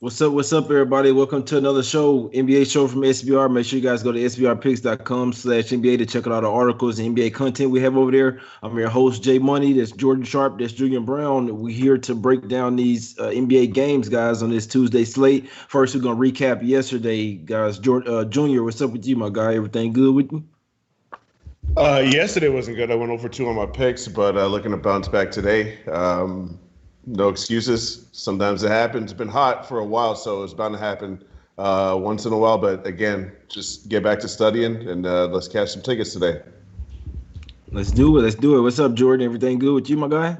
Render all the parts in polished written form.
What's up, everybody? Welcome to another show, NBA show from SBR. Make sure you guys go to sbrpicks.com/NBA to check out all the articles and NBA content we have over there. I'm your host, Jay Money. That's Jordan Sharp. That's Julian Browne. We're here to break down these NBA games, guys, on this Tuesday slate. First, we're going to recap yesterday, guys. Junior, what's up with you, my guy? Everything good with you? Yesterday wasn't good. I went over two on my picks, but looking to bounce back today. No excuses. Sometimes it happens. It's been hot for a while, so it's bound to happen once in a while. But again, just get back to studying and let's cash some tickets today. Let's do it. What's up, Jordan? Everything good with you, my guy?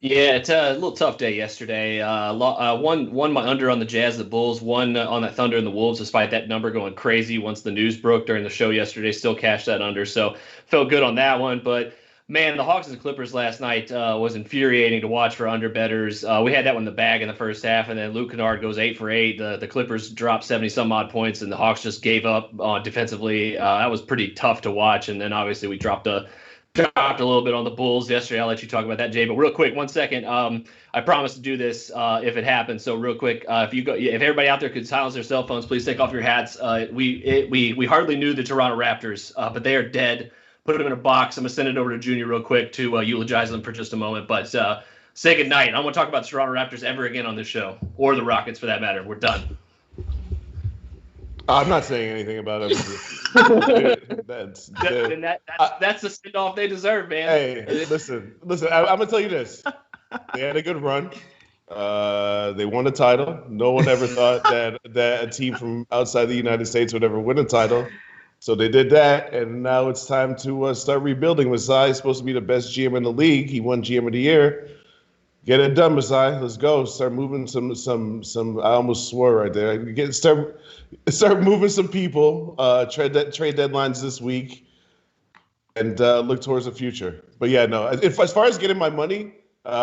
Yeah, it's a little tough day yesterday. One my under on the Jazz, the Bulls, one on that Thunder and the Wolves, despite that number going crazy once the news broke during the show yesterday. Still cashed that under, so felt good on that one. But man, the Hawks and Clippers last night was infuriating to watch for under bettors. We had that one in the bag in the first half, and then Luke Kennard goes 8 for 8. The Clippers dropped 70-some odd points, and the Hawks just gave up defensively. That was pretty tough to watch, and then obviously we dropped a little bit on the Bulls yesterday. I'll let you talk about that, Jay. But real quick, 1 second. I promise to do this if it happens. So real quick, if everybody out there could silence their cell phones, please take off your hats. We hardly knew the Toronto Raptors, but they are dead. Put them in a box. I'm gonna send it over to Junior real quick to eulogize them for just a moment. But say goodnight. I don't want to talk about the Toronto Raptors ever again on this show, or the Rockets for that matter. We're done. I'm not saying anything about it. That's the send-off they deserve, man. Hey, listen. I'm gonna tell you this. They had a good run. They won a title. No one ever thought that a team from outside the United States would ever win a title. So they did that, and now it's time to start rebuilding. Masai is supposed to be the best GM in the league. He won GM of the year. Get it done, Masai. Let's go. Start moving some. I almost swore right there. Start moving some people. Trade deadlines this week, and look towards the future. But yeah, no. As far as getting my money, RIP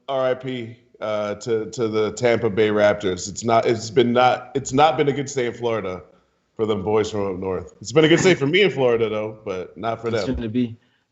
to the Tampa Bay Raptors. It's not been a good stay in Florida for them boys from up north. It's been a good stay for me in Florida though, but not for them.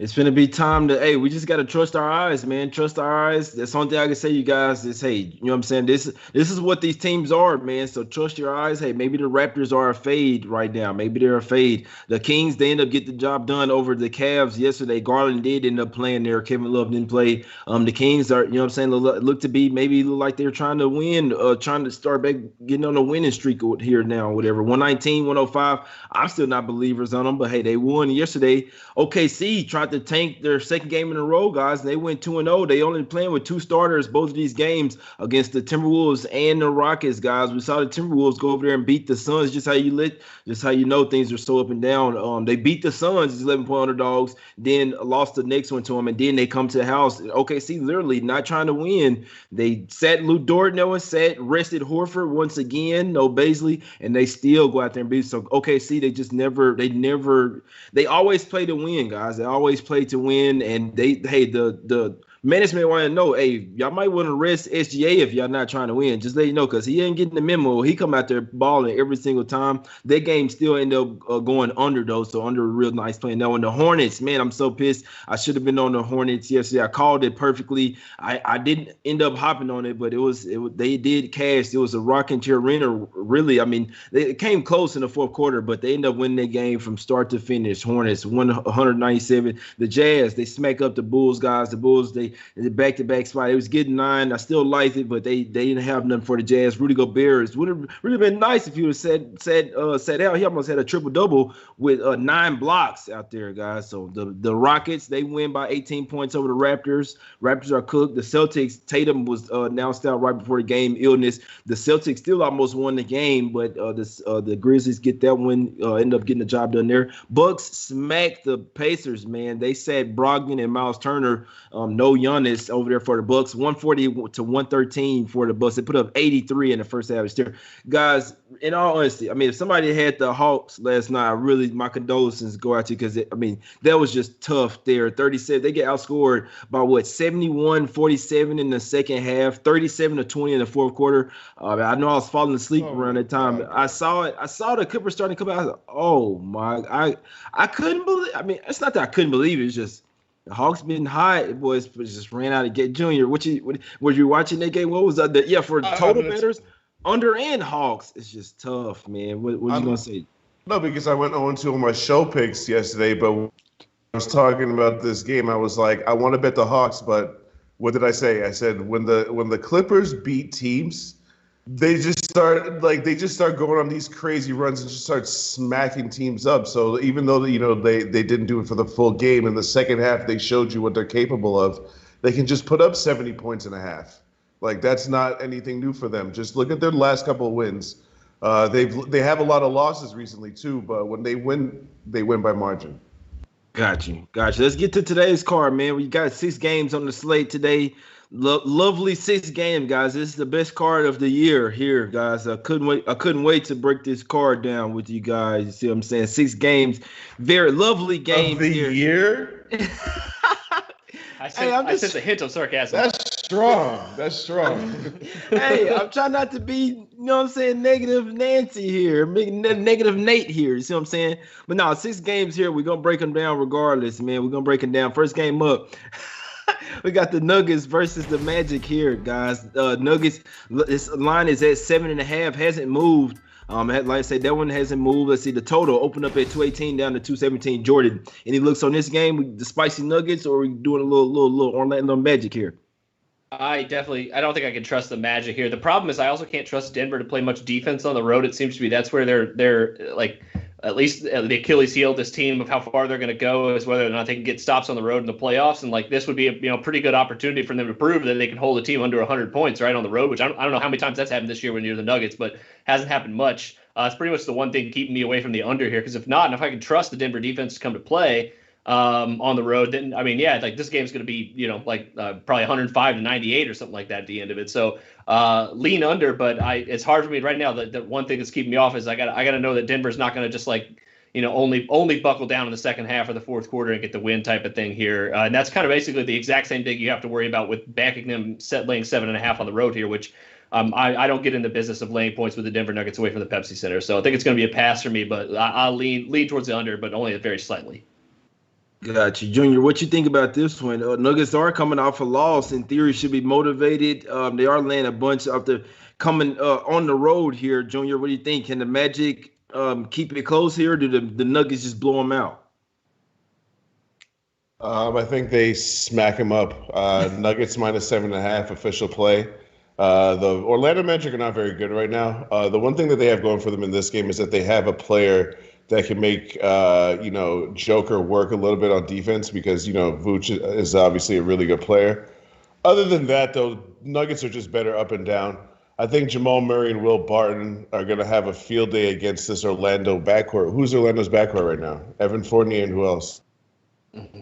It's gonna be time to, hey, we just gotta trust our eyes, man. Trust our eyes. That's the only thing I can say, you guys, is, hey, you know what I'm saying? This is what these teams are, man. So trust your eyes. Hey, maybe the Raptors are a fade right now. Maybe they're a fade. The Kings, they end up getting the job done over the Cavs yesterday. Garland did end up playing there. Kevin Love didn't play. The Kings are, you know what I'm saying, look to be maybe look like they're trying to win, trying to start back getting on a winning streak here now, whatever. 119, 105. I'm still not believers on them, but hey, they won yesterday. OKC tried to tank their second game in a row, guys. They went 2-0. They only playing with two starters both of these games against the Timberwolves and the Rockets, guys. We saw the Timberwolves go over there and beat the Suns. Just how you know things are so up and down. They beat the Suns as 11-point underdogs, then lost the next one to them, and then they come to the house. OKC literally not trying to win. They sat Lou Dort, no one sat, rested Horford once again, no Baisley, and they still go out there and beat. So OKC, they always play to win, guys. They always play to win, and the management want to know, hey, y'all might want to rest SGA if y'all not trying to win. Just let you know, because he ain't getting the memo. He come out there balling every single time. That game still end up going under, though, so under a real nice play. Now, in the Hornets, man, I'm so pissed. I should have been on the Hornets yesterday. I called it perfectly. I didn't end up hopping on it, but they did cash. It was a rocking chair winner, really. I mean, it came close in the fourth quarter, but they ended up winning that game from start to finish. Hornets won 197. The Jazz, they smack up the Bulls, guys. The Bulls, they in the back-to-back spot. It was getting 9. I still liked it, but they didn't have nothing for the Jazz. Rudy Gobert would have really been nice if you would have said out. He almost had a triple-double with 9 blocks out there, guys. So the Rockets, they win by 18 points over the Raptors. Raptors are cooked. The Celtics, Tatum was announced out right before the game, illness. The Celtics still almost won the game, but the Grizzlies get that one, end up getting the job done there. Bucks smacked the Pacers, man. They sat Brogdon and Miles Turner, no Giannis over there for the Bucks, 140 to 113 for the Bucks. They put up 83 in the first half. Guys, in all honesty, I mean, if somebody had the Hawks last night, my condolences go out to you, because that was just tough there. 37, they get outscored by 71-47 in the second half, 37-20 in the fourth quarter. I know I was falling asleep around that time. I saw the Clippers starting to come out. I was like, oh my, I couldn't believe. I mean, it's not that I couldn't believe it. It's just the Hawks been hot. Boys just ran out of get Junior. Was you watching that game? What was that? Yeah, for total bettors. Under and Hawks, it's just tough, man. What you gonna say? No, because I went 0-2 on my show picks yesterday, but when I was talking about this game, I was like, I want to bet the Hawks, but what did I say? I said when the Clippers beat teams, they just start going on these crazy runs and just start smacking teams up. So even though they didn't do it for the full game, in the second half they showed you what they're capable of. They can just put up 70 points in a half. Like that's not anything new for them. Just look at their last couple of wins. They have a lot of losses recently too, but when they win by margin. Got you. Let's get to today's card, man. We got 6 games on the slate today. Lovely 6 game, guys. This is the best card of the year here, guys. I couldn't wait to break this card down with you guys. You see what I'm saying? 6 games, very lovely games of the here. Year. I sense a hint of sarcasm. That's strong. Hey, I'm trying not to be, you know what I'm saying, negative Nancy here, negative Nate here. You see what I'm saying? But no, 6 games here. We're going to break them down regardless, man. We're going to break them down. First game up. We got the Nuggets versus the Magic here, guys. Nuggets, this line is at 7.5, hasn't moved. Like I said, that one hasn't moved. Let's see, the total opened up at 218 down to 217. Jordan, any looks on this game? The spicy Nuggets, or are we doing a little Orlando Magic here? I don't think I can trust the Magic here. The problem is I also can't trust Denver to play much defense on the road. It seems to be that's where they're like at least the Achilles heel of this team of how far they're going to go is whether or not they can get stops on the road in the playoffs. And like this would be a pretty good opportunity for them to prove that they can hold a team under 100 points right on the road, which I don't know how many times that's happened this year when you're the Nuggets, but hasn't happened much. It's pretty much the one thing keeping me away from the under here because if not, and if I can trust the Denver defense to come to play on the road, then I mean, yeah, like this game's going to be, probably 105-98 or something like that at the end of it. So lean under, but it's hard for me right now. The one thing that's keeping me off is I got to know that Denver's not going to just only buckle down in the second half or the fourth quarter and get the win type of thing here. And that's kind of basically the exact same thing you have to worry about with backing them laying 7.5 on the road here, which I don't get in the business of laying points with the Denver Nuggets away from the Pepsi Center. So I think it's going to be a pass for me, but I'll lean towards the under, but only very slightly. Got you, Junior. What you think about this one? Nuggets are coming off a loss. In theory, should be motivated. They are laying a bunch after coming on the road here. Junior, what do you think? Can the Magic keep it close here? Or do the Nuggets just blow them out? I think they smack him up. Nuggets minus 7.5 official play. The Orlando Magic are not very good right now. The one thing that they have going for them in this game is that they have a player that can make Joker work a little bit on defense because Vooch is obviously a really good player. Other than that, though, Nuggets are just better up and down. I think Jamal Murray and Will Barton are going to have a field day against this Orlando backcourt. Who's Orlando's backcourt right now? Evan Fournier and who else?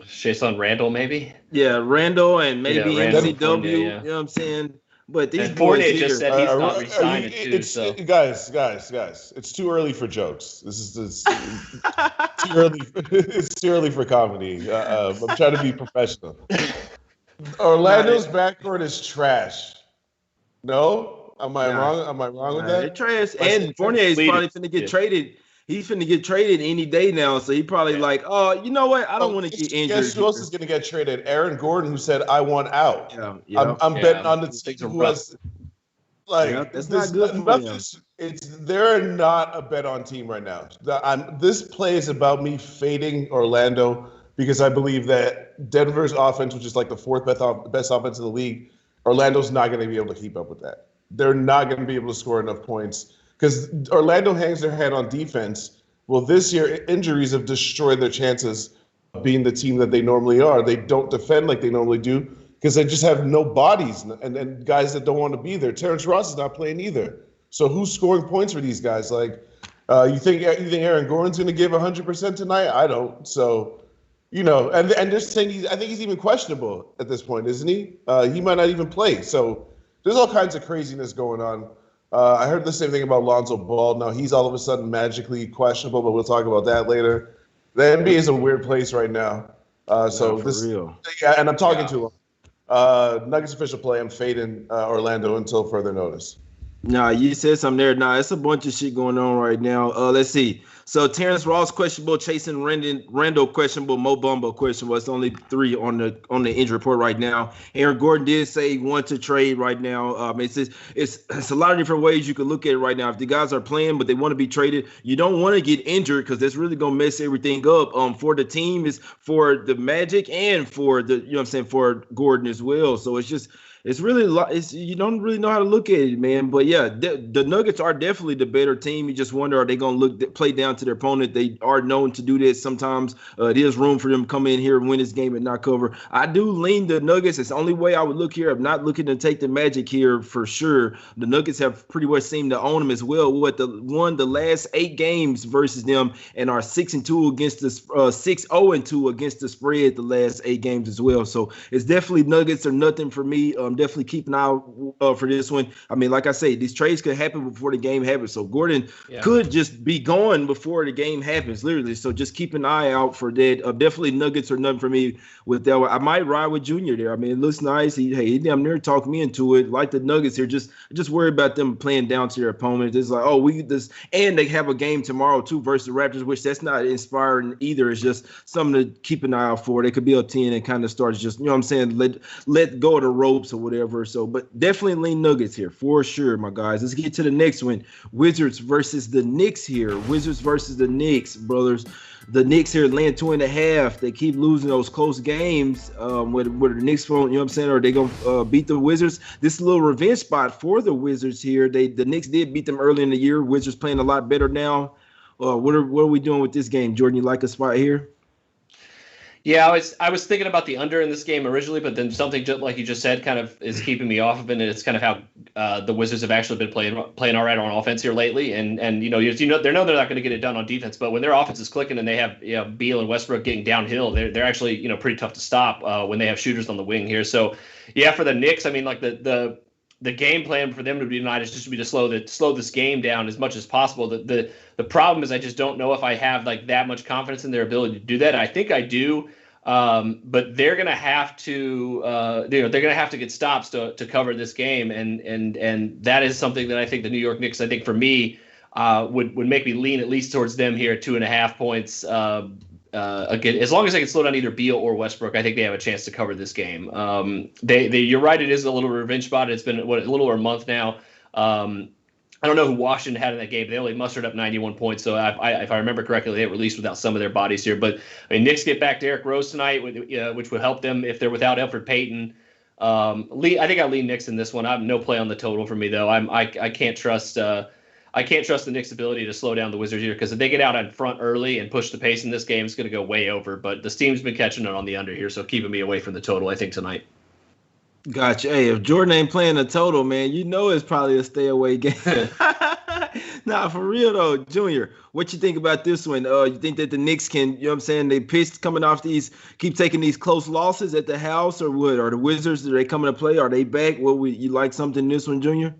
Jason Randall, maybe? Yeah, Randall and maybe MCW. Fournier, yeah. You know what I'm saying? But these and boys Fournier here, just said he's not re-signed too. So guys, it's too early for jokes. This is too early. It's too early for comedy. I'm trying to be professional. Orlando's backcourt is trash. No, am I wrong? Am I wrong with that? They're trash. And Fournier is probably finna get traded. He's finna get traded any day now, so he probably you know what? I don't want to get injured. Guess who else is gonna get traded? Aaron Gordon, who said I want out. Yeah. I'm betting on the team who has that's not good. They're not a bet on team right now. This play is about me fading Orlando because I believe that Denver's offense, which is like the 4th best offense in the league, Orlando's not going to be able to keep up with that. They're not going to be able to score enough points. Because Orlando hangs their head on defense. Well, this year, injuries have destroyed their chances of being the team that they normally are. They don't defend like they normally do because they just have no bodies and guys that don't want to be there. Terrence Ross is not playing either. So who's scoring points for these guys? You think Aaron Gordon's going to give 100% tonight? I don't. So, and they're saying I think he's even questionable at this point, isn't he? He might not even play. So there's all kinds of craziness going on. I heard the same thing about Lonzo Ball. Now he's all of a sudden magically questionable, but we'll talk about that later. The NBA is a weird place right now. Real. Yeah, and I'm talking too long. Nuggets official play. I'm fading Orlando until further notice. Nah, you said something there. Nah, it's a bunch of shit going on right now. Let's see. So Terrence Ross questionable, Chasen Randall questionable, Mo Bamba questionable. It's only 3 on the injury report right now. Aaron Gordon did say he wants to trade right now. It's a lot of different ways you could look at it right now. If the guys are playing but they want to be traded, you don't want to get injured because that's really gonna mess everything up. For the team, is for the Magic and for for Gordon as well. So it's really you don't really know how to look at it, man. But yeah, the Nuggets are definitely the better team. You just wonder, are they going to play down to their opponent? They are known to do this sometimes. It is room for them to come in here and win this game and not cover. I do lean the Nuggets. It's the only way I would look here. I'm not looking to take the Magic here for sure. The Nuggets have pretty much seemed to own them as well. Won the last 8 games versus them and are 6-2 against the 6-0-2 against the spread the last 8 games as well. So it's definitely Nuggets or nothing for me. Definitely keep an eye out for this one. I mean, like I say, these trades could happen before the game happens. So Gordon could just be gone before the game happens, literally. So just keep an eye out for that. Definitely Nuggets or nothing for me with that one. I might ride with Junior there. I mean, it looks nice. He damn near talked me into it. Like the Nuggets here, just worry about them playing down to their opponent. It's like, oh, we this, and they have a game tomorrow too versus the Raptors, which that's not inspiring either. It's just something to keep an eye out for. They could be up 10 and kind of start just, let go of the ropes or whatever. So, but definitely lean Nuggets here for sure, my guys. Let's get to the next one. Wizards versus the Knicks here. Wizards versus the Knicks, brothers. The Knicks here laying 2.5. They keep losing those close games. Whether the Knicks won't, are they gonna beat the Wizards? This is a little revenge spot for the Wizards here. The Knicks did beat them early in the year. Wizards playing a lot better now. What are we doing with this game, Jordan? You like a spot here? Yeah, I was thinking about the under in this game originally, but then something just like you just said kind of is keeping me off of it, and it's kind of how the Wizards have actually been playing all right on offense here lately, and they're not going to get it done on defense, but when their offense is clicking and they have Beal and Westbrook getting downhill, they're actually pretty tough to stop when they have shooters on the wing here. So yeah, for the Knicks, I mean, like the game plan for them to be tonight is just to be to slow this game down as much as possible. The problem is I just don't know if I have like that much confidence in their ability to do that. I think I do, but they're gonna have to they're gonna have to get stops to cover this game, and that is something that I think the New York Knicks, I think for me, would make me lean at least towards them here 2.5 points. Again, as long as they can slow down either Beal or Westbrook, I think they have a chance to cover this game. You're right, it is a little revenge spot. It's been a little over a month now. I don't know who Washington had in that game. They only mustered up 91 points. So if I remember correctly, they released without some of their bodies here. But I mean, Knicks get back Derrick Rose tonight, which would help them if they're without Elfrid Payton. I think I lean Knicks in this one. I have no play on the total for me though. I can't trust the Knicks' ability to slow down the Wizards here, because if they get out in front early and push the pace in this game, it's going to go way over. But the team's been catching it on the under here, so keeping me away from the total, I think, tonight. Gotcha. Hey, if Jordan ain't playing the total, man, it's probably a stay away game. Nah, for real though, Junior, what you think about this one? You think that the Knicks can, they pissed coming off keep taking these close losses at the house, or what? Are the Wizards, are they coming to play? Are they back? You like something in this one, Junior?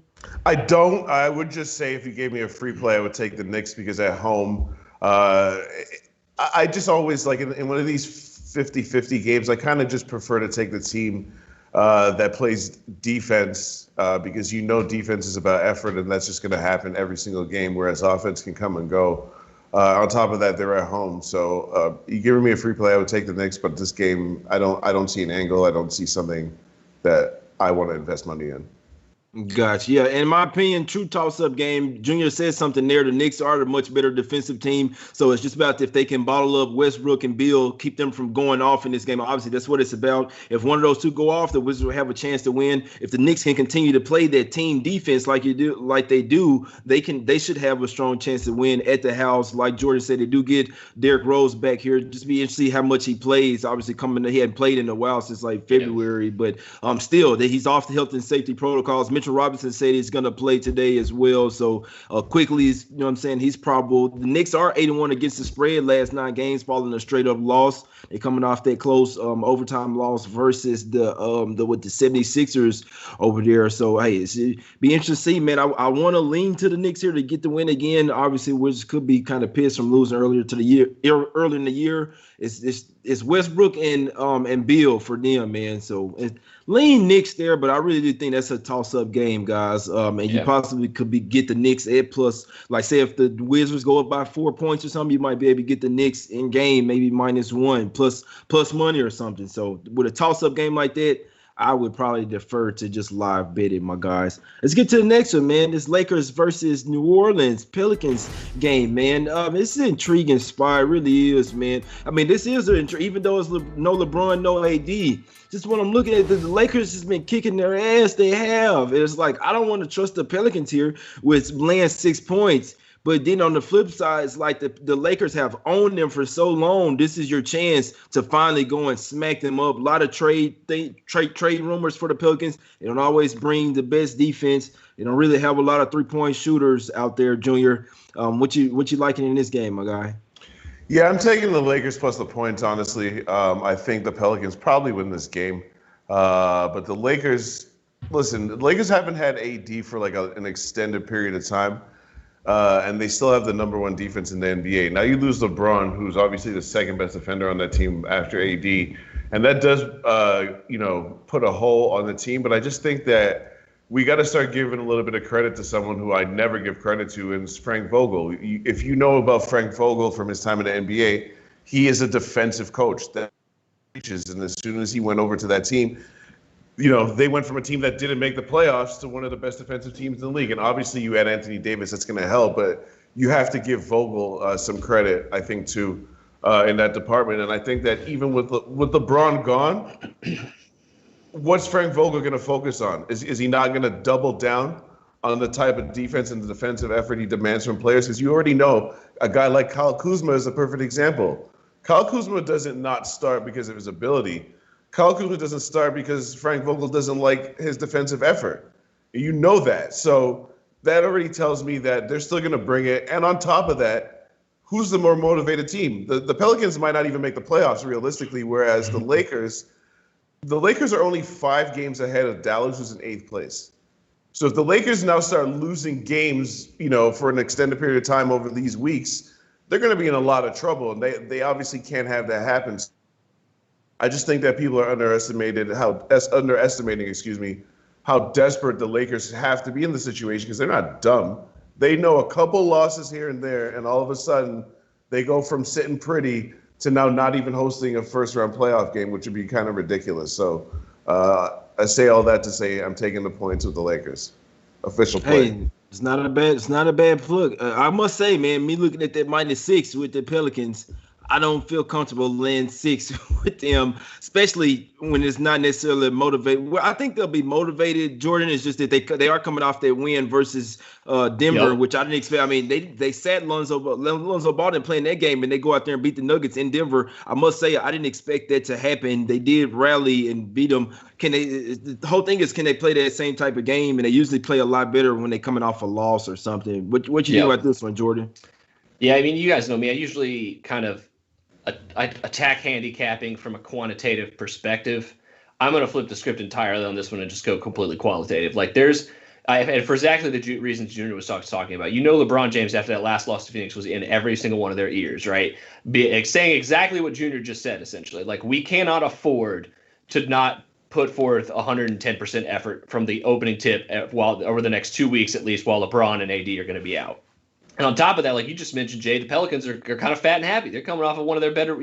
I don't. I would just say if you gave me a free play, I would take the Knicks, because at home, I just always, like in one of these 50-50 games, I kind of just prefer to take the team that plays defense, because defense is about effort, and that's just going to happen every single game, whereas offense can come and go. On top of that, they're at home. So you giving me a free play, I would take the Knicks, but this game, I don't see an angle. I don't see something that I want to invest money in. Gotcha. Yeah, in my opinion, true toss-up game. Junior said something there. The Knicks are a much better defensive team, so it's just about if they can bottle up Westbrook and Beal, keep them from going off in this game. Obviously, that's what it's about. If one of those two go off, the Wizards will have a chance to win. If the Knicks can continue to play their team defense like they do, they should have a strong chance to win at the house. Like Jordan said, they do get Derrick Rose back here. Just be interested to see how much he plays. Obviously, he hadn't played in a while since like February, but still, he's off the health and safety protocols. Mitchell Robinson said he's going to play today as well. So quickly, he's probable. The Knicks are 8-1 against the spread last 9 games, following a straight up loss. They're coming off that close overtime loss versus the 76ers over there. So hey, it'd be interesting to see, man. I want to lean to the Knicks here to get the win again. Obviously, Wizards could be kind of pissed from losing earlier in the year. It's Westbrook and Beal for them, man. So lean Knicks there, but I really do think that's a toss-up toss-up game, guys. And you possibly could get the Knicks at plus. Like, say if the Wizards go up by 4 points or something, you might be able to get the Knicks in game, maybe -1 plus money or something. So with a toss-up game like that, I would probably defer to just live bet it, my guys. Let's get to the next one, man. This Lakers versus New Orleans Pelicans game, man. This is an intriguing spot. It really is, man. I mean, this is even though it's no LeBron, no AD. Just when I'm looking at the Lakers has been kicking their ass. They have. It's like I don't want to trust the Pelicans here with laying 6 points. But then on the flip side, it's like the Lakers have owned them for so long. This is your chance to finally go and smack them up. A lot of trade rumors for the Pelicans. They don't always bring the best defense. They don't really have a lot of 3-point shooters out there, Junior. What you liking in this game, my guy? Yeah, I'm taking the Lakers plus the points, honestly. I think the Pelicans probably win this game. But the Lakers, listen, the Lakers haven't had AD for like an extended period of time. And they still have the number 1 defense in the NBA. Now you lose LeBron, who's obviously the second best defender on that team after AD. And that does, put a hole on the team. But I just think that we got to start giving a little bit of credit to someone who I never give credit to, and it's Frank Vogel. If you know about Frank Vogel from his time in the NBA, he is a defensive coach that reaches. And as soon as he went over to that team, they went from a team that didn't make the playoffs to one of the best defensive teams in the league. And obviously you add Anthony Davis, that's going to help. But you have to give Vogel some credit, I think, too, in that department. And I think that even with LeBron gone, what's Frank Vogel going to focus on? Is he not going to double down on the type of defense and the defensive effort he demands from players? Because you already know a guy like Kyle Kuzma is a perfect example. Kyle Kuzma doesn't not start because of his ability. Kyle Kuzma doesn't start because Frank Vogel doesn't like his defensive effort. You know that. So that already tells me that they're still going to bring it. And on top of that, who's the more motivated team? The Pelicans might not even make the playoffs realistically, whereas the Lakers are only 5 games ahead of Dallas, who's in 8th place. So if the Lakers now start losing games, for an extended period of time over these weeks, they're going to be in a lot of trouble. And they obviously can't have that happen. I just think that people are underestimating how desperate the Lakers have to be in the situation, because they're not dumb. They know a couple losses here and there, and all of a sudden they go from sitting pretty to now not even hosting a first-round playoff game, which would be kind of ridiculous. So I say all that to say I'm taking the points with the Lakers. Official play. Hey, it's not a bad look. I must say, man, me looking at that -6 with the Pelicans, I don't feel comfortable laying 6 with them, especially when it's not necessarily motivated. Well, I think they'll be motivated. Jordan, is just that they are coming off that win versus Denver, which I didn't expect. I mean, they sat Lonzo Ball didn't play in that game, and they go out there and beat the Nuggets in Denver. I must say, I didn't expect that to happen. They did rally and beat them. The whole thing is, can they play that same type of game? And they usually play a lot better when they're coming off a loss or something. What you think about this one, Jordan? Yeah, I mean, you guys know me. I usually kind of attack handicapping from a quantitative perspective. I'm going to flip the script entirely on this one and just go completely qualitative. Like and for exactly the reasons Junior was talking about. LeBron James, after that last loss to Phoenix, was in every single one of their ears, right? Saying exactly what Junior just said, essentially. Like, we cannot afford to not put forth 110% effort from the opening tip over the next 2 weeks, at least, while LeBron and AD are going to be out. And on top of that, like you just mentioned, Jay, the Pelicans are kind of fat and happy. They're coming off of one of their better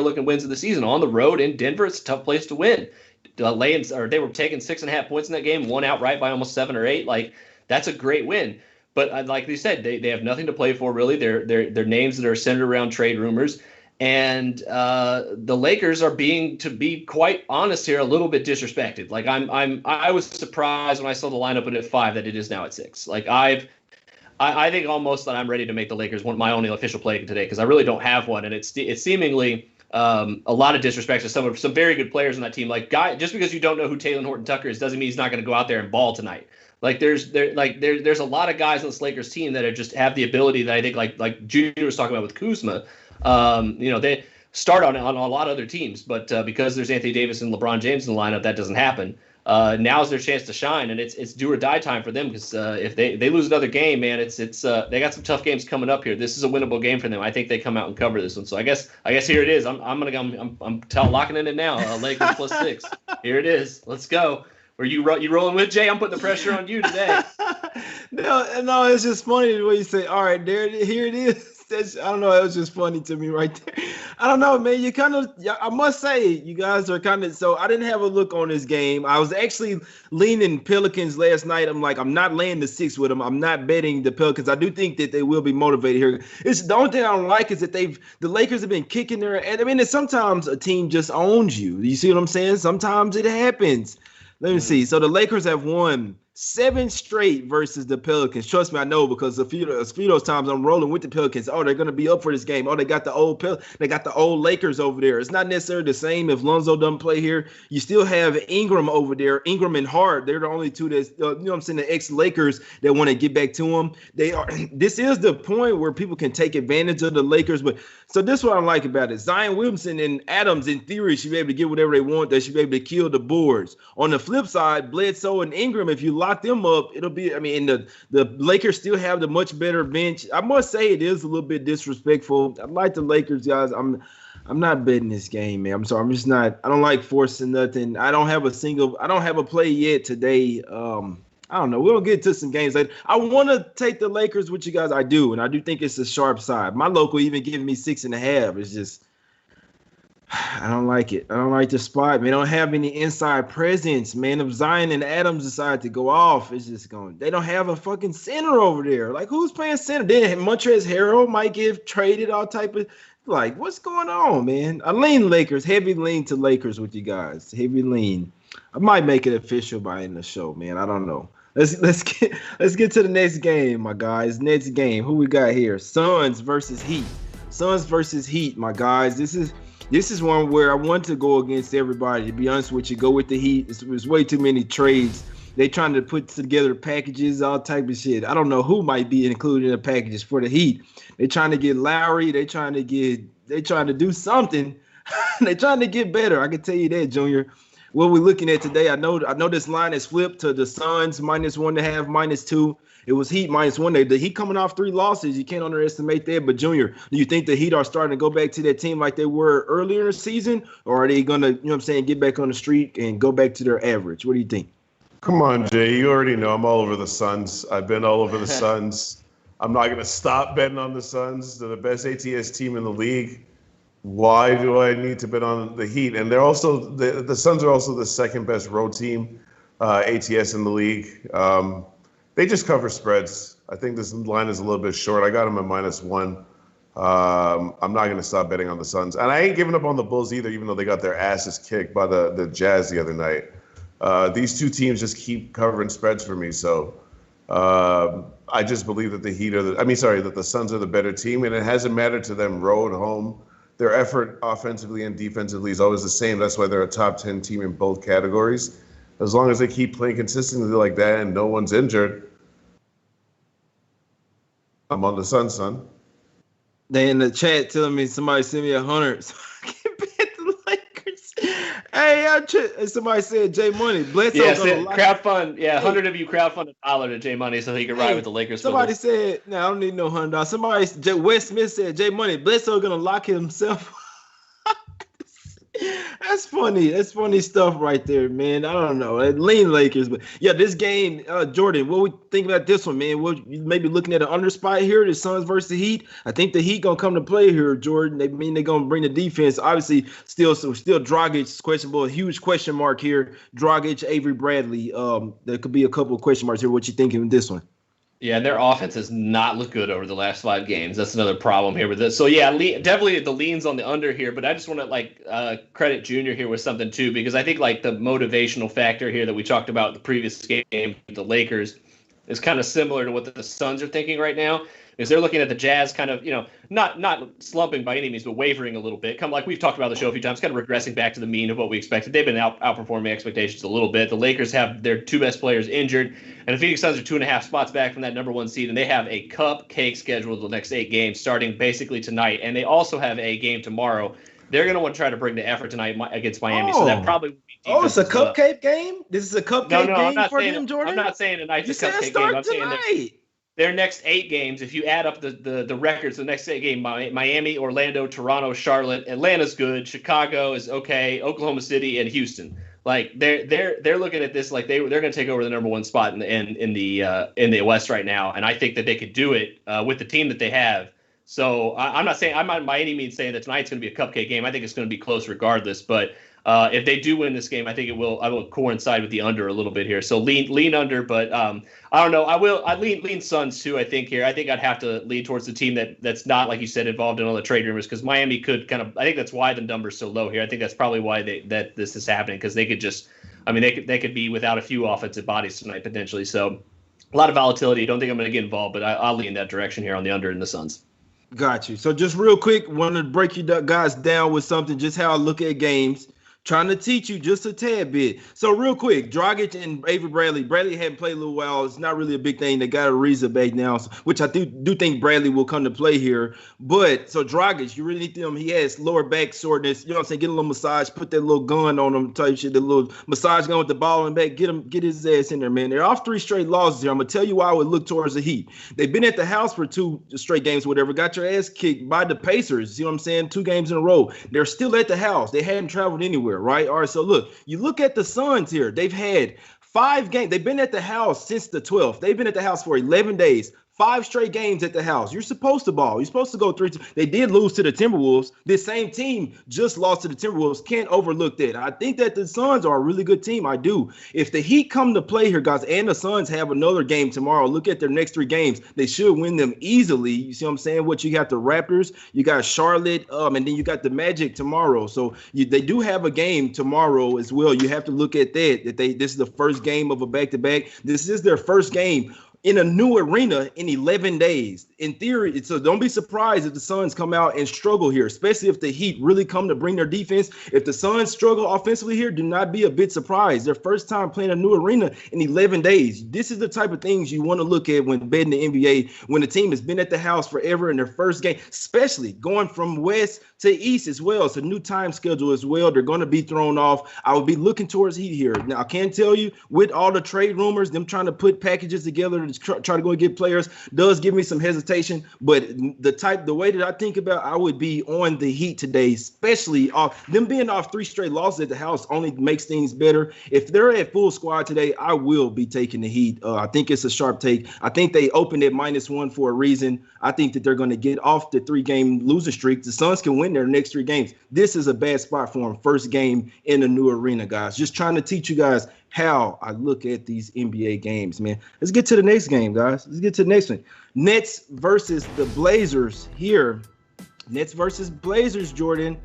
looking wins of the season on the road in Denver. It's a tough place to win. They were taking 6.5 points in that game, won outright by almost 7 or 8. Like, that's a great win. But like they said, they have nothing to play for, really. They're names that are centered around trade rumors. And the Lakers are to be quite honest here, a little bit disrespected. Like, I was surprised when I saw the lineup at 5 that it is now at 6. Like, I think almost that I'm ready to make the Lakers my only official play today, because I really don't have one, and it's seemingly a lot of disrespect to some very good players on that team. Like, just because you don't know who Talen Horton-Tucker is doesn't mean he's not going to go out there and ball tonight. Like, there's a lot of guys on this Lakers team that just have the ability that I think like Junior was talking about with Kuzma. They start on a lot of other teams, but because there's Anthony Davis and LeBron James in the lineup, that doesn't happen. Now's their chance to shine, and it's do or die time for them, because if they lose another game, man, they got some tough games coming up here. This is a winnable game for them. I think they come out and cover this one. So I guess here it is. I'm locking in it now. Lakers +6. Here it is. Let's go. Or you rolling with Jay? I'm putting the pressure on you today. No, it's just funny the way you say, all right, here it is. I don't know. It was just funny to me right there. I don't know, man. You kind of, I must say, you guys are kind of, so I didn't have a look on this game. I was actually leaning Pelicans last night. I'm like, I'm not laying the 6 with them. I'm not betting the Pelicans. I do think that they will be motivated here. It's the only thing I don't like is that the Lakers have been kicking their, and I mean, sometimes a team just owns you. You see what I'm saying? Sometimes it happens. Let me see. So the Lakers have won 7 straight versus the Pelicans. Trust me, I know, because a few of those times I'm rolling with the Pelicans. Oh, they're going to be up for this game. Oh, they got the old Lakers over there. It's not necessarily the same if Lonzo doesn't play here. You still have Ingram over there. Ingram and Hart. They're the only two that's you know what I'm saying, the ex-Lakers that want to get back to them. They are. This is the point where people can take advantage of the Lakers. But so this is what I like about it. Zion Williamson and Adams, in theory, should be able to get whatever they want. They should be able to kill the boards. On the flip side, Bledsoe and Ingram, if you lock them up, it'll be, I mean, the Lakers still have the much better bench. I must say it is a little bit disrespectful. I like the Lakers, guys. I'm not betting this game, man. I'm sorry. I'm just not. I don't like forcing nothing. I don't have a play yet today. I don't know. We'll get to some games later. I want to take the Lakers with you guys. I do, and I do think it's a sharp side. My local even giving me 6.5. It's just, I don't like it. I don't like the spot. They don't have any inside presence, man. If Zion and Adams decide to go off, it's just going. They don't have a fucking center over there. Like, who's playing center? Then Montrezl Harrell might get traded, all type of. Like, what's going on, man? I lean Lakers, heavy lean to Lakers with you guys. Heavy lean. I might make it official by end of the show, man. I don't know. Let's get to the next game, my guys. Next game. Who we got here? Suns versus Heat. Suns versus Heat, my guys. This is one where I want to go against everybody. To be honest with you, go with the Heat. There's way too many trades. They trying to put together packages, all type of shit. I don't know who might be included in the packages for the Heat. They trying to get Lowry. They trying to do something. They trying to get better. I can tell you that, Junior. What we're looking at today, I know this line has flipped to the Suns -1.5, -2. It was Heat -1. The Heat coming off 3 losses. You can't underestimate that. But, Junior, do you think the Heat are starting to go back to that team like they were earlier in the season? Or are they going to, you know what I'm saying, get back on the streak and go back to their average? What do you think? Come on, Jay. You already know I'm all over the Suns. I've been all over the Suns. I'm not going to stop betting on the Suns. They're the best ATS team in the league. Why do I need to bet on the Heat? And they're also the Suns are also the second best road team ATS in the league. They just cover spreads. I think this line is a little bit short. I got them at -1. I'm not going to stop betting on the Suns. And I ain't giving up on the Bulls either, even though they got their asses kicked by the Jazz the other night. These two teams just keep covering spreads for me. So I just believe that that the Suns are the better team. And it hasn't mattered to them road, home. Their effort offensively and defensively is always the same. That's why they're a top 10 team in both categories. As long as they keep playing consistently like that and no one's injured, I'm on the Suns, son. They in the chat telling me somebody sent me 100 so I can bet the Lakers. Hey, somebody said Jay Money. Bledsoe's crowdfund. Yeah, 100 of you crowdfund $1 to Jay Money so he can ride with the Lakers. Somebody said, no, I don't need no $100. Wes Smith said Jay Money. Bledsoe gonna lock himself. That's funny. That's funny stuff right there, man. I don't know. Lean Lakers, but yeah, this game, Jordan. What we think about this one, man? You maybe looking at an under spot here, the Suns versus the Heat. I think the Heat gonna come to play here, Jordan. They're gonna bring the defense. Obviously, still Dragic's questionable. A huge question mark here. Dragic, Avery Bradley. There could be a couple of question marks here. What you thinking of this one? Yeah, and their offense has not looked good over the last 5 games. That's another problem here with this. So, yeah, definitely the leans on the under here. But I just want to, credit Junior here with something, too, because I think, the motivational factor here that we talked about the previous game with the Lakers is kind of similar to what the Suns are thinking right now. Is they're looking at the Jazz kind of, not slumping by any means, but wavering a little bit. Kind of like we've talked about on the show a few times, kind of regressing back to the mean of what we expected. They've been outperforming expectations a little bit. The Lakers have their 2 best players injured, and the Phoenix Suns are 2.5 spots back from that number 1 seed, and they have a cupcake schedule the next 8 games, starting basically tonight. And they also have a game tomorrow. They're going to want to try to bring the effort tonight against Miami, so that probably would be defense. Oh, it's a cupcake game? This is a cupcake game for them, Jordan? I'm not saying tonight's a cupcake game. I'm saying tonight. their next 8 games, if you add up the records, the next 8 games, Miami, Orlando, Toronto, Charlotte, Atlanta's good, Chicago is okay, Oklahoma City, and Houston. Like they're looking at this like they're going to take over the number 1 spot in the West right now, and I think that they could do it with the team that they have. So I'm not by any means saying that tonight's going to be a cupcake game. I think it's going to be close regardless, but. If they do win this game, I think I will coincide with the under a little bit here. So lean under, but I don't know. I lean Suns too. I think here. I think I'd have to lean towards the team that's not, like you said, involved in all the trade rumors, because Miami could kind of. I think that's why the number's so low here. I think that's probably why that this is happening, because they could just. I mean, they could be without a few offensive bodies tonight potentially. So a lot of volatility. Don't think I'm going to get involved, but I'll lean that direction here on the under in the Suns. Got you. So just real quick, wanted to break you guys down with something. Just how I look at games. Trying to teach you just a tad bit. So real quick, Dragic and Avery Bradley. Bradley hadn't played a little while. It's not really a big thing. They got Ariza back now, which I do think Bradley will come to play here. But so Dragic, you really need him. He has lower back soreness. You know what I'm saying? Get a little massage, put that little gun on him, type shit. The little massage gun with the ball in the back. Get his ass in there, man. They're off 3 straight losses here. I'm gonna tell you why I would look towards the Heat. They've been at the house for 2 straight games, whatever. Got your ass kicked by the Pacers. You know what I'm saying? 2 games in a row. They're still at the house. They hadn't traveled anywhere, right? All right. So look, you look at the Suns here. They've had 5 games. They've been at the house since the 12th. They've been at the house for 11 days. 5 straight games at the house. You're supposed to ball. You're supposed to go 3. They did lose to the Timberwolves. This same team just lost to the Timberwolves. Can't overlook that. I think that the Suns are a really good team. I do. If the Heat come to play here, guys, and the Suns have another game tomorrow, look at their next 3 games. They should win them easily. You see what I'm saying? What you got the Raptors, you got Charlotte, and then you got the Magic tomorrow. So they do have a game tomorrow as well. You have to look at that. This is the first game of a back-to-back. This is their first game in a new arena in 11 days. In theory, so don't be surprised if the Suns come out and struggle here, especially if the Heat really come to bring their defense. If the Suns struggle offensively here, do not be a bit surprised. Their first time playing a new arena in 11 days. This is the type of things you want to look at when betting the NBA, when the team has been at the house forever in their first game, especially going from west to east as well. It's a new time schedule as well. They're going to be thrown off. I will be looking towards Heat here. Now, I can tell you, with all the trade rumors, them trying to put packages together to try to go and get players does give me some hesitation. But the way that I think about, I would be on the Heat today, especially off them being off 3 straight losses at the house only makes things better. If they're at full squad today, I will be taking the Heat. I think it's a sharp take. I think they opened at -1 for a reason. I think that they're going to get off the 3-game losing streak. The Suns can win their next 3 games. This is a bad spot for them. First game in a new arena, guys. Just trying to teach you guys how I look at these NBA games, man. Let's get to the next game, guys. Let's get to the next one. Nets versus the Blazers here. Nets versus Blazers, Jordan.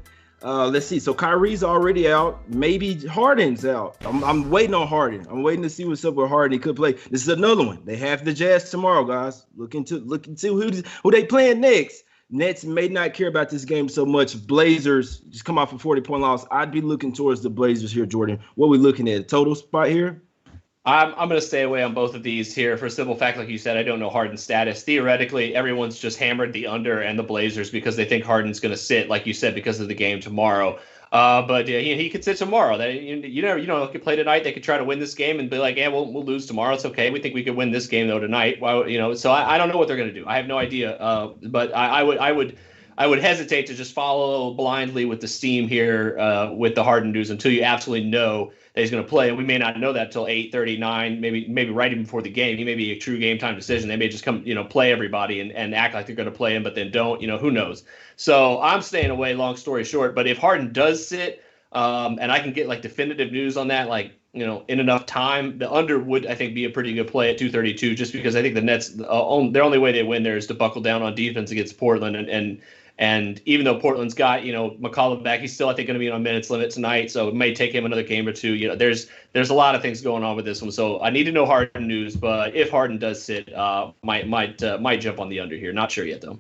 Let's see. So Kyrie's already out. Maybe Harden's out. I'm waiting on Harden. I'm waiting to see what's up with Harden. He could play. This is another one. They have the Jazz tomorrow, guys. Look into who they playing next. Nets may not care about this game so much. Blazers just come off a 40-point loss. I'd be looking towards the Blazers here, Jordan. What are we looking at? A total spot here? I'm going to stay away on both of these here for a simple fact. Like you said, I don't know Harden's status. Theoretically, everyone's just hammered the under and the Blazers because they think Harden's going to sit, like you said, because of the game tomorrow. But he could sit tomorrow. You know, could play tonight. They could try to win this game and be like, yeah, we'll lose tomorrow. It's okay. We think we could win this game though tonight. Why, so I don't know what they're going to do. I have no idea. But I would hesitate to just follow blindly with the steam here with the Harden news until you absolutely know that he's going to play. And we may not know that until 8:39, maybe right even before the game. He may be a true game time decision. They may just come, play everybody and act like they're going to play him, but then don't. Who knows? So I'm staying away. Long story short, but if Harden does sit, and I can get like definitive news on that, in enough time, the under would, I think, be a pretty good play at 232, just because I think the Nets, their only way they win there is to buckle down on defense against Portland. And even though Portland's got, McCollum back, he's still, I think, going to be on a minutes limit tonight. So it may take him another game or two. There's a lot of things going on with this one. So I need to know Harden news. But if Harden does sit, might jump on the under here. Not sure yet, though.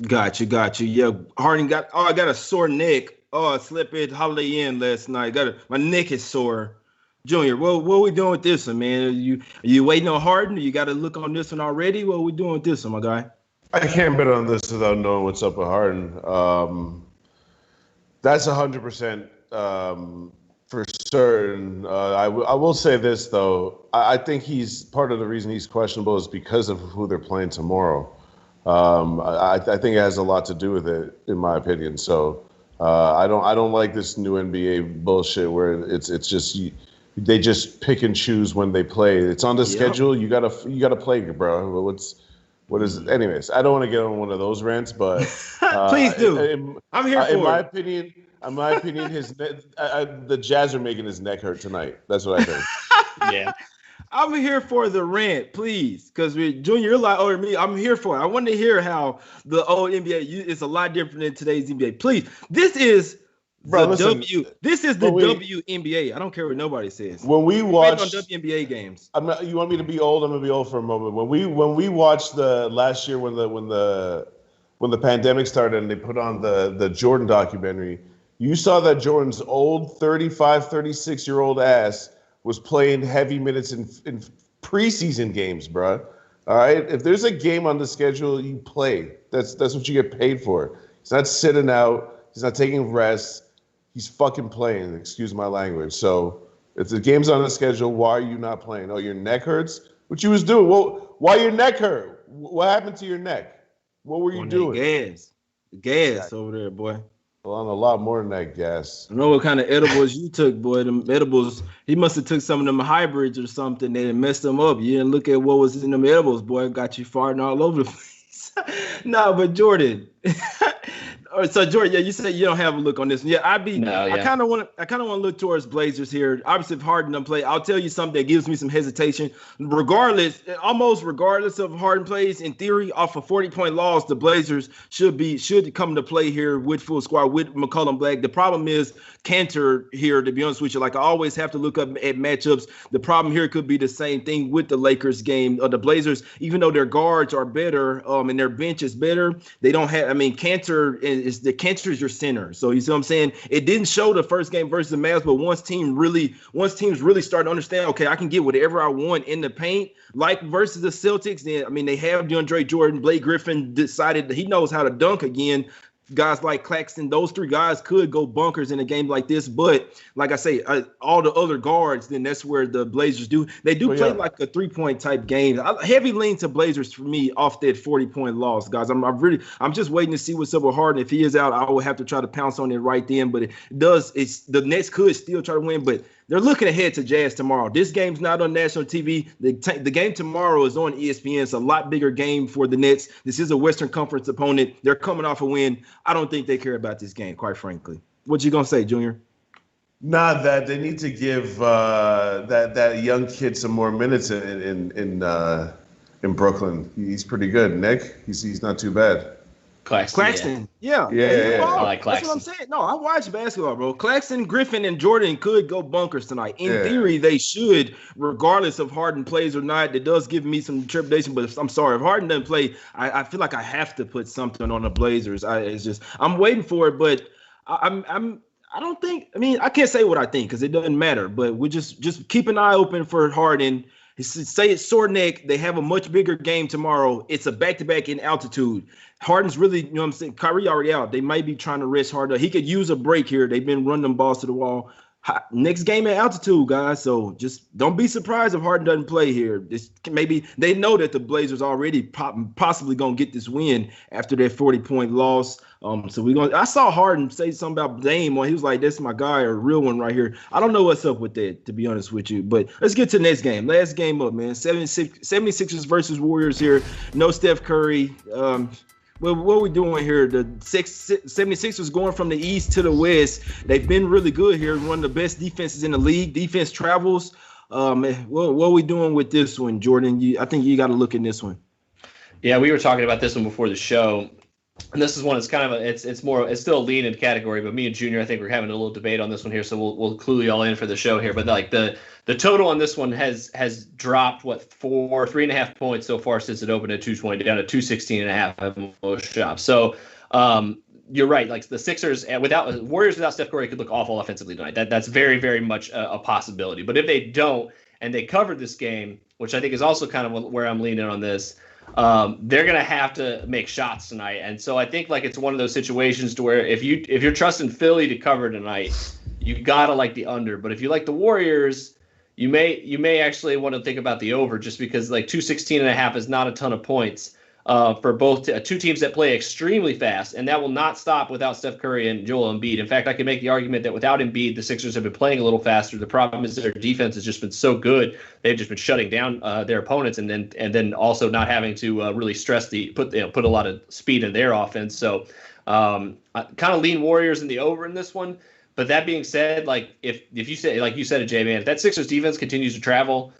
Got you. Yeah, Harden I got a sore neck. I slept at Holiday Inn last night. My neck is sore. Junior, what are we doing with this one, man? Are you waiting on Harden? You got to look on this one already? What are we doing with this one, my guy? I can't bet on this without knowing what's up with Harden. That's 100% For certain. I will say this, though. I think he's part of the reason he's questionable is because of who they're playing tomorrow. I think it has a lot to do with it, in my opinion. So I don't like this new NBA bullshit where it's just they just pick and choose when they play. It's on the schedule. You gotta play, bro. What is it? Anyways, I don't want to get on one of those rants, but please do. I'm here for it. In my opinion, the Jazz are making his neck hurt tonight. That's what I think. Yeah. I'm here for the rant, please, because Junior, you're like older than me. I'm here for it. I want to hear how the old NBA is a lot different than today's NBA. Please, this is This is the WNBA. I don't care what nobody says. When we watch on WNBA games, you want me to be old? I'm gonna be old for a moment. When we watched the last year when the pandemic started and they put on the Jordan documentary, you saw that Jordan's old 35, 36-year-old ass was playing heavy minutes in preseason games, bro. All right? If there's a game on the schedule, you play. That's what you get paid for. He's not sitting out. He's not taking rest. He's fucking playing. Excuse my language. So if the game's on the schedule, why are you not playing? Oh, your neck hurts? What you was doing? Well, why your neck hurt? What happened to your neck? What were you doing? Gas over there, boy. Well, on a lot more than that gas. I know what kind of edibles you took, boy. Them edibles, he must have took some of them hybrids or something. They messed them up. You didn't look at what was in them edibles, boy. Got you farting all over the place. No, but Jordan. So Jordan, yeah, you said you don't have a look on this one. Yeah, I kind of want to look towards Blazers here. Obviously, if Harden doesn't play, I'll tell you something that gives me some hesitation. Almost regardless of Harden plays, in theory, off a 40-point loss, the Blazers should come to play here with full squad with McCollum Black. The problem is Cantor here. To be honest with you, like I always have to look up at matchups. The problem here could be the same thing with the Lakers game. The Blazers, even though their guards are better, and their bench is better, they don't have. I mean, Cantor is your center. So you see what I'm saying? It didn't show the first game versus the Mavs, but once teams really start to understand, okay, I can get whatever I want in the paint, like versus the Celtics. Then I mean, they have DeAndre Jordan. Blake Griffin decided that he knows how to dunk again. Guys like Claxton, those three guys could go bunkers in a game like this. But like I say, all the other guards, then that's where the Blazers do. They do play like a 3-point type game. Heavy lean to Blazers for me off that 40-point loss, guys. I'm just waiting to see what's up with Harden. If he is out, I will have to try to pounce on it right then. But the Nets could still try to win, but they're looking ahead to Jazz tomorrow. This game's not on national TV. The game tomorrow is on ESPN. It's a lot bigger game for the Nets. This is a Western Conference opponent. They're coming off a win. I don't think they care about this game, quite frankly. What you gonna say, Junior? Not that they need to give that young kid some more minutes in Brooklyn. He's pretty good. Nick, he's not too bad. Claxton. Yeah. I like Claxton. That's what I'm saying. No, I watch basketball, bro. Claxton, Griffin, and Jordan could go bunkers tonight. In theory, they should, regardless of Harden plays or not. It does give me some trepidation, but I'm sorry. If Harden doesn't play, I feel like I have to put something on the Blazers. I'm waiting for it, but I don't think. I mean, I can't say what I think because it doesn't matter. But we just keep an eye open for Harden. Say it's sore neck. They have a much bigger game tomorrow. It's a back-to-back in altitude. Harden's really, you know what I'm saying? Kyrie already out. They might be trying to rest Harden. He could use a break here. They've been running them balls to the wall. Next game at altitude, guys. So just don't be surprised if Harden doesn't play here. Maybe they know that the Blazers already possibly going to get this win after their 40-point loss. I saw Harden say something about Dame when he was like, "That's my guy," or a real one right here. I don't know what's up with that, to be honest with you. But let's get to the next game. Last game up, man. 76ers versus Warriors here. No Steph Curry. Well, what are we doing here? The 76ers going from the east to the west. They've been really good here. One of the best defenses in the league. Defense travels. What are we doing with this one, Jordan? I think you got to look in this one. Yeah, we were talking about this one before the show. And this is one. It's kind of it's still a lean-in category, but me and Junior, I think we're having a little debate on this one here, so we'll clue you all in for the show here. But like the total on this one has dropped 3.5 points so far since it opened at 220 down to 216.5 at most shops. So you're right. Like the Sixers Warriors without Steph Curry could look awful offensively tonight. That's very, very much a possibility. But if they don't and they covered this game, which I think is also kind of where I'm leaning on this. They're gonna have to make shots tonight, and so I think like it's one of those situations to where if you're trusting Philly to cover tonight, you gotta like the under. But if you like the Warriors, you may actually want to think about the over, just because like 216.5 is not a ton of points for both two teams that play extremely fast, and that will not stop without Steph Curry and Joel Embiid. In fact, I can make the argument that without Embiid, the Sixers have been playing a little faster. The problem is their defense has just been so good; they've just been shutting down their opponents, and then also not having to really stress put a lot of speed in their offense. So, I kind of lean Warriors in the over in this one. But that being said, like if you say, like you said it, Jay, man, if that Sixers defense continues to travel,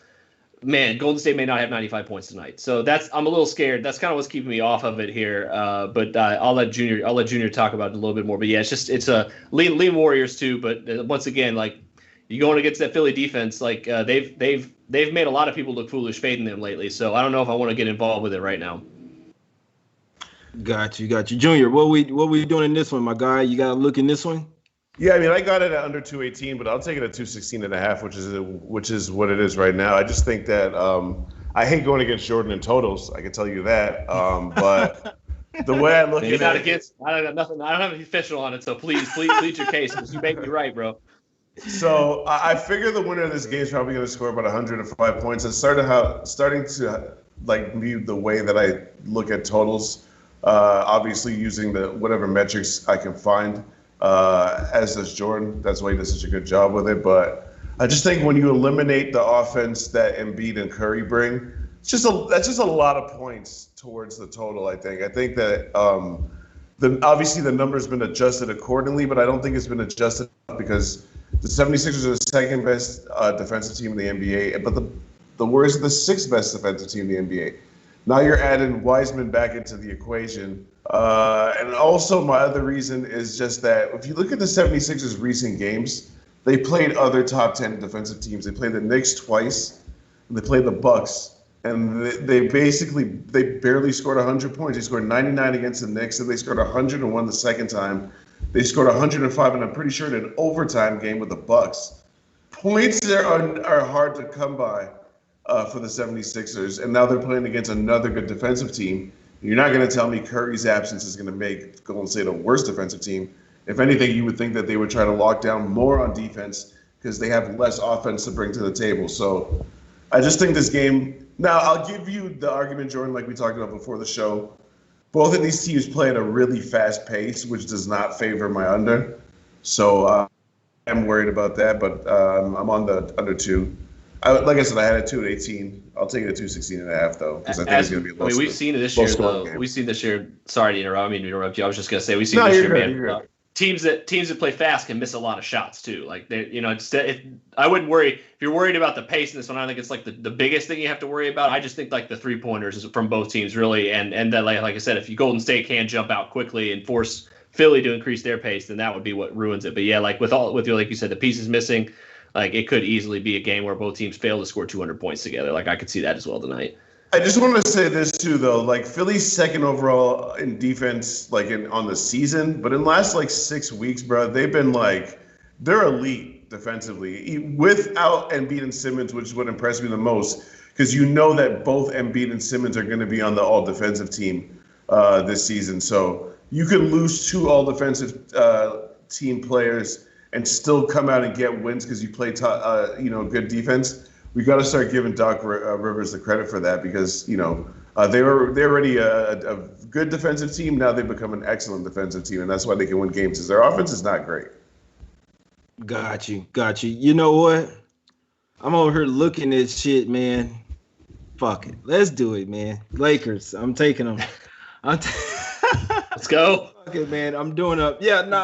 man, Golden State may not have 95 points tonight. So I'm a little scared. That's kind of what's keeping me off of it here. But I'll let Junior talk about it a little bit more. But yeah, it's a lean Warriors too. But once again, like you going against that Philly defense, like they've made a lot of people look foolish fading them lately. So I don't know if I want to get involved with it right now. Got you, Junior. What we doing in this one, my guy? You got to look in this one. Yeah, I mean, I got it at under 218, but I'll take it at 216.5, which is what it is right now. I just think that I hate going against Jordan in totals. I can tell you that. But the way I look at it, I don't have any official on it. So please plead your case, because you make me right, bro. So I figure the winner of this game is probably going to score about 105 points. And starting to like view the way that I look at totals, obviously using whatever metrics I can find. As does Jordan. That's why he does such a good job with it. But I just think when you eliminate the offense that Embiid and Curry bring, that's just a lot of points towards the total. I think that obviously the number's been adjusted accordingly, but I don't think it's been adjusted because the 76ers are the second best defensive team in the NBA, but the Warriors are the sixth best defensive team in the NBA. Now you're adding Wiseman back into the equation. And also my other reason is just that if you look at the 76ers recent games, they played other top 10 defensive teams. They played the Knicks twice, and they played the Bucks. And they barely scored 100 points. They scored 99 against the Knicks, and they scored 101 the second time. They scored 105, and I'm pretty sure in an overtime game with the Bucks. Points there are hard to come by for the 76ers, and now they're playing against another good defensive team. You're not going to tell me Curry's absence is going to make Golden State a worse defensive team. If anything, you would think that they would try to lock down more on defense because they have less offense to bring to the table. So I just think this game – now, I'll give you the argument, Jordan, like we talked about before the show. Both of these teams play at a really fast pace, which does not favor my under. So I'm worried about that, but I'm on the under 2. Like I said, I had it 2-18. I'll take it at 216.5 though, because I think it's going to be a low. I mean, we've seen it this year, though. Game. We've seen this year. Sorry to interrupt. I mean to interrupt you. I was just going to say we've seen this year, man. Teams that play fast can miss a lot of shots too. Like I wouldn't worry if you're worried about the pace in this one. I don't think it's like the biggest thing you have to worry about. I just think like the 3-pointers from both teams really, and that like I said, if Golden State can jump out quickly and force Philly to increase their pace, then that would be what ruins it. But yeah, like with you, like you said, the pieces missing. Like, it could easily be a game where both teams fail to score 200 points together. Like, I could see that as well tonight. I just want to say this, too, though. Like, Philly's second overall in defense, like, on the season. But in the last, 6 weeks, bro, they've been, they're elite defensively. Without Embiid and Simmons, which is what impressed me the most, because you know that both Embiid and Simmons are going to be on the all-defensive team this season. So you could lose 2 all-defensive team players and still come out and get wins because you play good defense. We got to start giving Doc Rivers the credit for that because they're already a good defensive team. Now they've become an excellent defensive team, and that's why they can win games. Because their offense is not great. Got you. You know what? I'm over here looking at shit, man. Fuck it, let's do it, man. Lakers. I'm taking them. Let's go. Okay, man. I'm doing up. Yeah, no.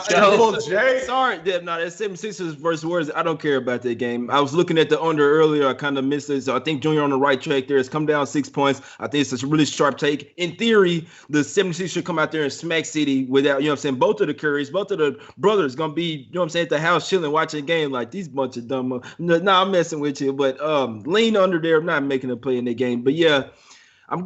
Jay. Sorry, that's 76ers versus Warriors. I don't care about that game. I was looking at the under earlier. I kind of missed it. So I think Junior on the right track there. It's come down 6 points. I think it's a really sharp take. In theory, the 76ers should come out there and smack City without, both of the Currys, both of the brothers going to be, at the house chilling, watching the game like these bunch of dumb. Nah, I'm messing with you. But lean under there. I'm not making a play in the game. But yeah, I'm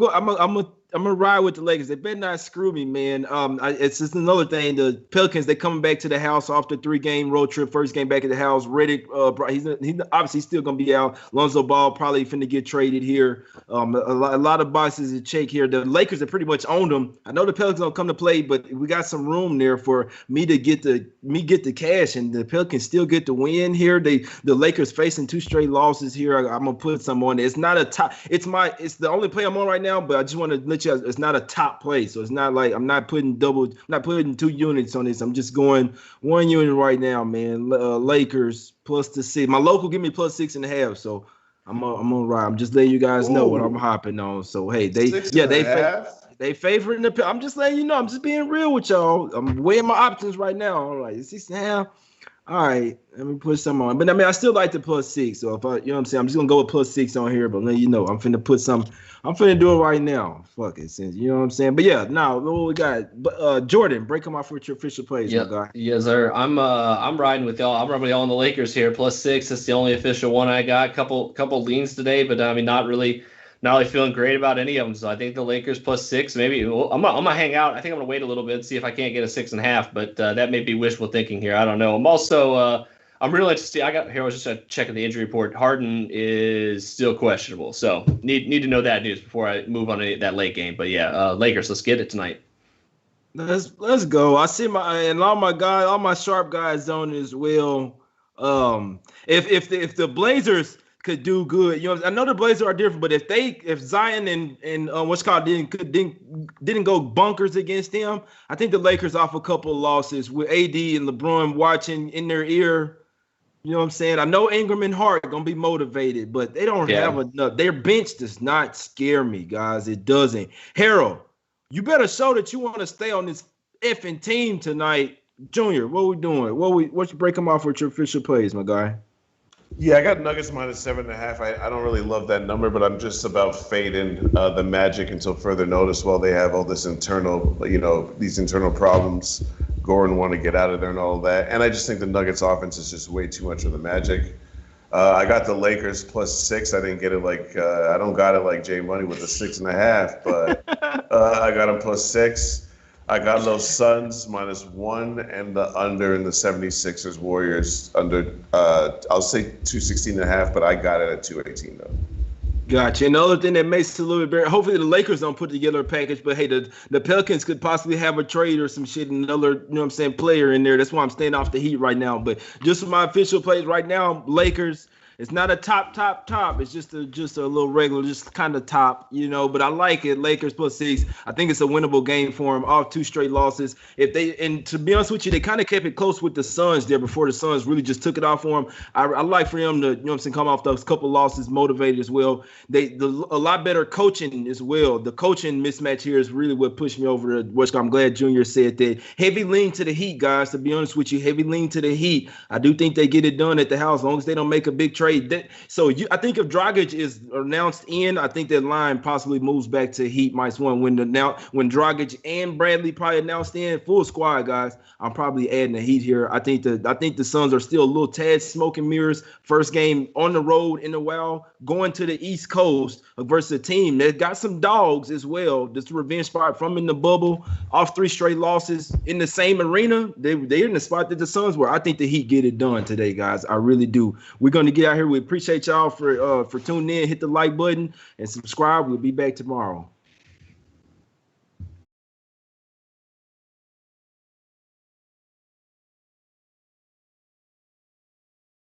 I'm gonna ride with the Lakers. They better not screw me, man. It's just another thing. The Pelicans, they coming back to the house after 3-game road trip. First game back at the house. Riddick, he's obviously still gonna be out. Lonzo Ball probably finna get traded here. A lot of boxes to check here. The Lakers have pretty much owned them. I know the Pelicans don't come to play, but we got some room there for me to get the cash, and the Pelicans still get the win here. The Lakers facing 2 straight losses here. I'm gonna put some on it. It's not a top. It's the only play I'm on right now, but I just want to let you. It's not a top play, so it's not like I'm not putting 2 units on this. I'm just going 1 unit right now, man. Lakers plus the 6. My local give me plus 6.5, so I'm gonna ride. I'm just letting you guys know what I'm hopping on. So hey, they favoring the. I'm just letting you know. I'm just being real with y'all. I'm weighing my options right now. I'm like 6.5. All right, let me put some on. But I mean, I still like the plus 6. So if I, you know what I'm saying, I'm just gonna go with plus 6 on here. But let you know, I'm finna put some. I'm finna do it right now. Fuck it, since you know what I'm saying. But yeah, now what we got? But Jordan, break them off with your official plays, my guy. Yes, sir. I'm riding with y'all. I'm riding with y'all on the Lakers here. Plus 6. That's the only official one I got. Couple leans today, but I mean, not really feeling great about any of them. So I think the Lakers plus 6. Maybe I'm gonna hang out. I think I'm gonna wait a little bit, see if I can't get a 6.5. But that may be wishful thinking here. I don't know. I'm also I'm really interested. I was just checking the injury report. Harden is still questionable, so need to know that news before I move on to that late game. But yeah, Lakers, let's get it tonight. Let's go. I see all my sharp guys on as well. If the Blazers could do good, you know, I know the Blazers are different, but if Zion and what's called didn't go bunkers against them, I think the Lakers off a couple of losses with AD and LeBron watching in their ear. You know what I'm saying? I know Ingram and Hart are gonna be motivated, but they don't have enough. Their bench does not scare me, guys. It doesn't. Harold, you better show that you want to stay on this effing team tonight. Junior, what we doing? What you break them off with your official plays, my guy? Yeah, I got Nuggets minus 7.5. I don't really love that number, but I'm just about fading the Magic until further notice while they have all this these internal problems. Gordon want to get out of there and all of that. And I just think the Nuggets offense is just way too much for the Magic. I got the Lakers plus 6. I didn't get it I don't got it like Jay Money with the 6.5, but I got them plus 6. I got those Suns minus 1 and the under in the 76ers Warriors under, I'll say 216.5, but I got it at 218 though. Gotcha. And the other thing that makes it a little bit better, hopefully the Lakers don't put together a package, but hey, the Pelicans could possibly have a trade or some shit, another, you know what I'm saying, player in there. That's why I'm staying off the Heat right now. But just for my official plays right now, Lakers. It's not a top. It's just a little regular, just kind of top, you know. But I like it. Lakers plus 6. I think it's a winnable game for them. Off 2 straight losses. And to be honest with you, they kind of kept it close with the Suns there before the Suns really just took it off for them. I like for them to, you know what I'm saying, come off those couple losses motivated as well. A lot better coaching as well. The coaching mismatch here is really what pushed me over to what's. I'm glad Junior said that. Heavy lean to the Heat, guys. To be honest with you, heavy lean to the Heat. I do think they get it done at the house as long as they don't make a big trade. I think if Dragic is announced in, I think that line possibly moves back to Heat -1. When Dragic and Bradley probably announced in, full squad, guys, I'm probably adding the Heat here. I think the Suns are still a little tad smoke and mirrors. First game on the road in a while, going to the East Coast versus a team that got some dogs as well. This revenge spot from in the bubble, off 3 straight losses in the same arena. They're in the spot that the Suns were. I think the Heat get it done today, guys. I really do. We're going to get out here. We appreciate y'all for tuning in. Hit the like button and subscribe. We'll be back tomorrow.